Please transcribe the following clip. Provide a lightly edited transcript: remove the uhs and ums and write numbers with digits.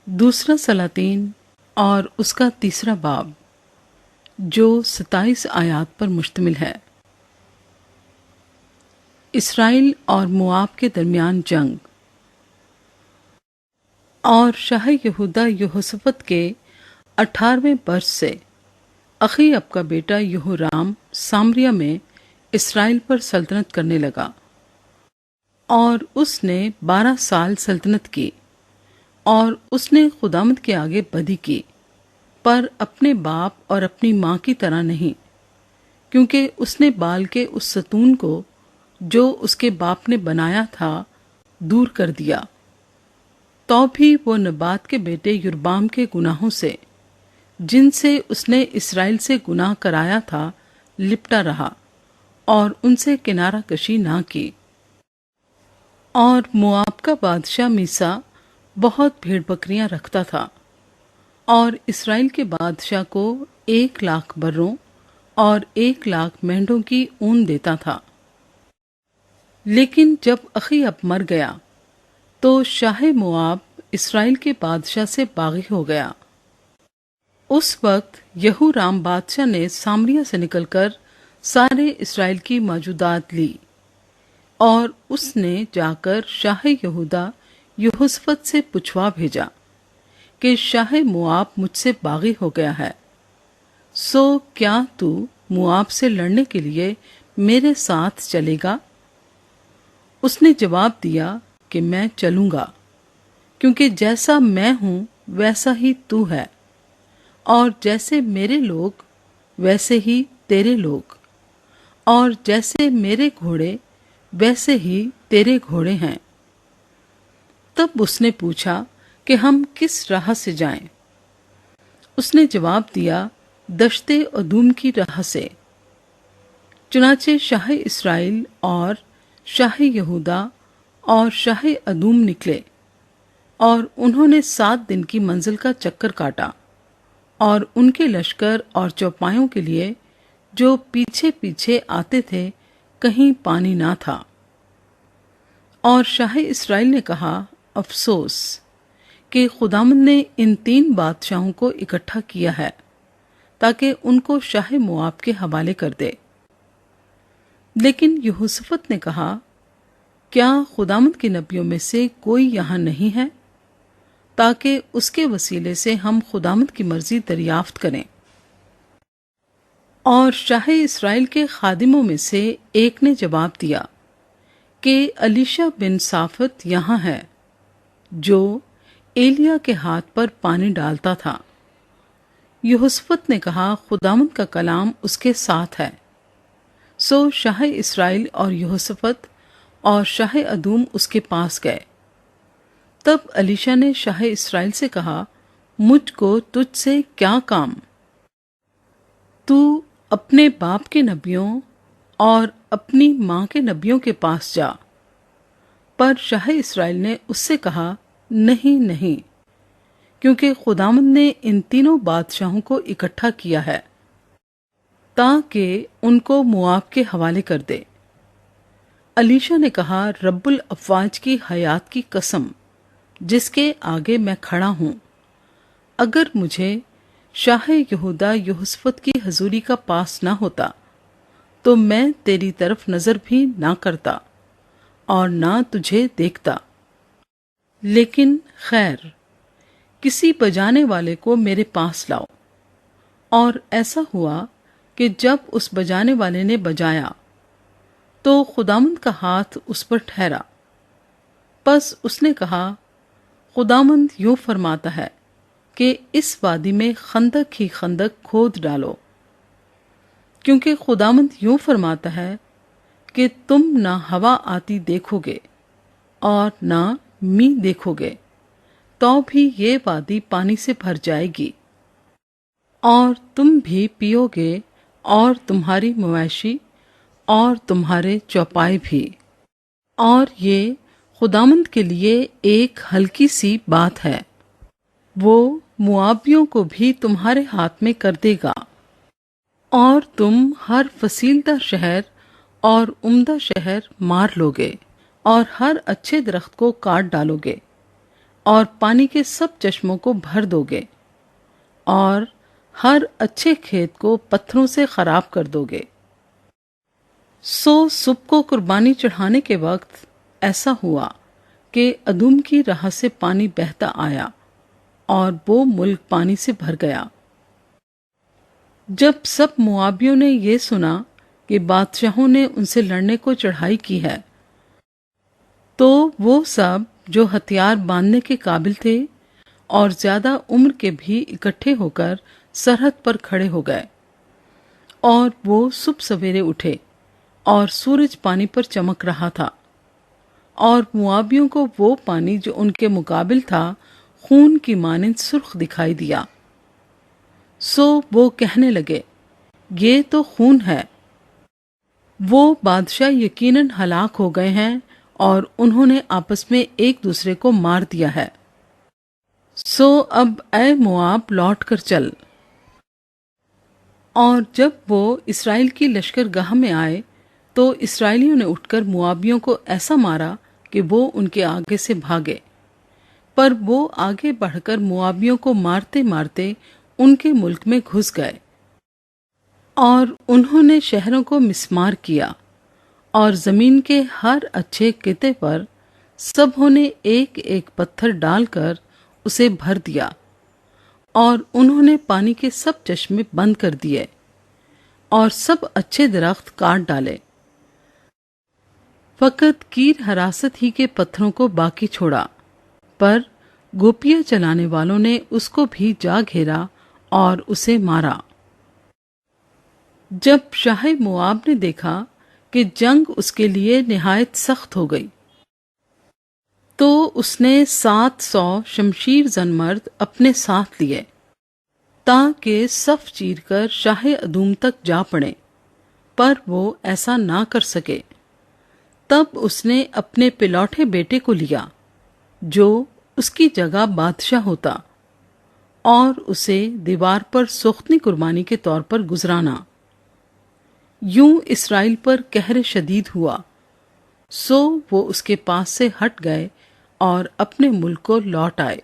دوسرا سلاطین اور اس کا تیسرا باب جو 27 آیات پر مشتمل ہے۔ اسرائیل اور مواب کے درمیان جنگ۔ اور شاہ یہودا یہوشافط کے 18ویں برس سے اخیب کا بیٹا یہورام سامریہ میں اسرائیل پر سلطنت کرنے لگا، اور اس نے 12 سال سلطنت کی، اور اس نے خداوند کے آگے بدی کی، پر اپنے باپ اور اپنی ماں کی طرح نہیں، کیونکہ اس نے بال کے اس ستون کو جو اس کے باپ نے بنایا تھا دور کر دیا۔ تو بھی وہ نبات کے بیٹے یربام کے گناہوں سے، جن سے اس نے اسرائیل سے گناہ کرایا تھا، لپٹا رہا اور ان سے کنارہ کشی نہ کی۔ اور مواب کا بادشاہ میسا بہت بھیڑ بکریاں رکھتا تھا، اور اسرائیل کے بادشاہ کو 1,00,000 بروں اور 1,00,000 مینڈوں کی اون دیتا تھا۔ لیکن جب اخیب مر گیا تو شاہ مواب اسرائیل کے بادشاہ سے باغی ہو گیا۔ اس وقت یہورام بادشاہ نے سامریہ سے نکل کر سارے اسرائیل کی موجودات لی، اور اس نے جا کر شاہ یہودا یہوشافط سے پوچھوا بھیجا کہ شاہ مواب مجھ سے باغی ہو گیا ہے، سو کیا تو مواب سے لڑنے کے لیے میرے ساتھ چلے گا؟ اس نے جواب دیا کہ میں چلوں گا، کیونکہ جیسا میں ہوں ویسا ہی تو ہے، اور جیسے میرے لوگ ویسے ہی تیرے لوگ، اور جیسے میرے گھوڑے ویسے ہی تیرے گھوڑے ہیں۔ تب اس نے پوچھا کہ ہم کس راہ سے جائیں؟ اس نے جواب دیا، دشت ادوم کی راہ سے۔ چنانچہ شاہ اسرائیل اور شاہ یہودا اور شاہ ادوم نکلے، اور انہوں نے 7 دن کی منزل کا چکر کاٹا، اور ان کے لشکر اور چوپایوں کے لیے جو پیچھے پیچھے آتے تھے کہیں پانی نہ تھا۔ اور شاہ اسرائیل نے کہا، افسوس کہ خداوند نے ان 3 بادشاہوں کو اکٹھا کیا ہے تاکہ ان کو شاہ مواب کے حوالے کر دے۔ لیکن یہوشافط نے کہا، کیا خداوند کے نبیوں میں سے کوئی یہاں نہیں ہے تاکہ اس کے وسیلے سے ہم خداوند کی مرضی دریافت کریں؟ اور شاہ اسرائیل کے خادموں میں سے ایک نے جواب دیا کہ الیشا بن صافت یہاں ہے، جو ایلیا کے ہاتھ پر پانی ڈالتا تھا۔ یہوشافط نے کہا، خداوند کا کلام اس کے ساتھ ہے۔ سو شاہ اسرائیل اور یہوشافط اور شاہ ادوم اس کے پاس گئے۔ تب الیشا نے شاہ اسرائیل سے کہا، مجھ کو تجھ سے کیا کام؟ تو اپنے باپ کے نبیوں اور اپنی ماں کے نبیوں کے پاس جا۔ پر شاہ اسرائیل نے اس سے کہا، نہیں نہیں، کیونکہ خداوند نے ان 3 بادشاہوں کو اکٹھا کیا ہے تاکہ ان کو مواب کے حوالے کر دے۔ الیشا نے کہا، رب الافواج کی حیات کی قسم جس کے آگے میں کھڑا ہوں، اگر مجھے شاہ یہودا یہوشافط کی حضوری کا پاس نہ ہوتا تو میں تیری طرف نظر بھی نہ کرتا اور نہ تجھے دیکھتا۔ لیکن خیر، کسی بجانے والے کو میرے پاس لاؤ۔ اور ایسا ہوا کہ جب اس بجانے والے نے بجایا تو خداوند کا ہاتھ اس پر ٹھہرا۔ پس اس نے کہا، خداوند یوں فرماتا ہے کہ اس وادی میں خندق ہی خندق کھود ڈالو، کیونکہ خداوند یوں فرماتا ہے کہ تم نہ ہوا آتی دیکھو گے اور نہ می دیکھو گے، تو بھی یہ وادی پانی سے بھر جائے گی، اور تم بھی پیو گے، اور تمہاری مویشی اور تمہارے چوپائے بھی۔ اور یہ خداوند کے لیے ایک ہلکی سی بات ہے، وہ موابیوں کو بھی تمہارے ہاتھ میں کر دے گا، اور تم ہر فصیلدہ شہر اور عمدہ شہر مار لوگے، اور ہر اچھے درخت کو کاٹ ڈالو گے، اور پانی کے سب چشموں کو بھر دو گے اور ہر اچھے کھیت کو پتھروں سے خراب کر دو گے۔ سو صبح کو قربانی چڑھانے کے وقت ایسا ہوا کہ ادوم کی راہ سے پانی بہتا آیا اور وہ ملک پانی سے بھر گیا۔ جب سب موابیوں نے یہ سنا کہ بادشاہوں نے ان سے لڑنے کو چڑھائی کی ہے، تو وہ سب جو ہتھیار باندھنے کے قابل تھے اور زیادہ عمر کے بھی اکٹھے ہو کر سرحد پر کھڑے ہو گئے، اور وہ صبح سویرے اٹھے اور سورج پانی پر چمک رہا تھا، اور موابیوں کو وہ پانی جو ان کے مقابل تھا خون کی مانند سرخ دکھائی دیا۔ سو وہ کہنے لگے، یہ تو خون ہے۔ وہ بادشاہ یقیناً ہلاک ہو گئے ہیں اور انہوں نے آپس میں ایک دوسرے کو مار دیا ہے۔ سو اب اے مواب لوٹ کر چل۔ اور جب وہ اسرائیل کی لشکرگاہ میں آئے تو اسرائیلیوں نے اٹھ کر موابیوں کو ایسا مارا کہ وہ ان کے آگے سے بھاگے، پر وہ آگے بڑھ کر موابیوں کو مارتے مارتے ان کے ملک میں گھس گئے، اور انہوں نے شہروں کو مسمار کیا، اور زمین کے ہر اچھے قطعے پر سبھوں نے ایک ایک پتھر ڈال کر اسے بھر دیا، اور انہوں نے پانی کے سب چشمے بند کر دیے اور سب اچھے درخت کاٹ ڈالے، فقط کیر حراست ہی کے پتھروں کو باقی چھوڑا، پر گوپیاں چلانے والوں نے اس کو بھی جا گھیرا اور اسے مارا۔ جب شاہ مواب نے دیکھا کہ جنگ اس کے لیے نہایت سخت ہو گئی، تو اس نے 700 شمشیر زن مرد اپنے ساتھ لیے تاکہ صف چیر کر شاہ ادوم تک جا پڑے، پر وہ ایسا نہ کر سکے۔ تب اس نے اپنے پلوٹھے بیٹے کو لیا جو اس کی جگہ بادشاہ ہوتا، اور اسے دیوار پر سوختنی قربانی کے طور پر گزرانا۔ یوں اسرائیل پر قہر شدید ہوا، سو وہ اس کے پاس سے ہٹ گئے اور اپنے ملک کو لوٹ آئے۔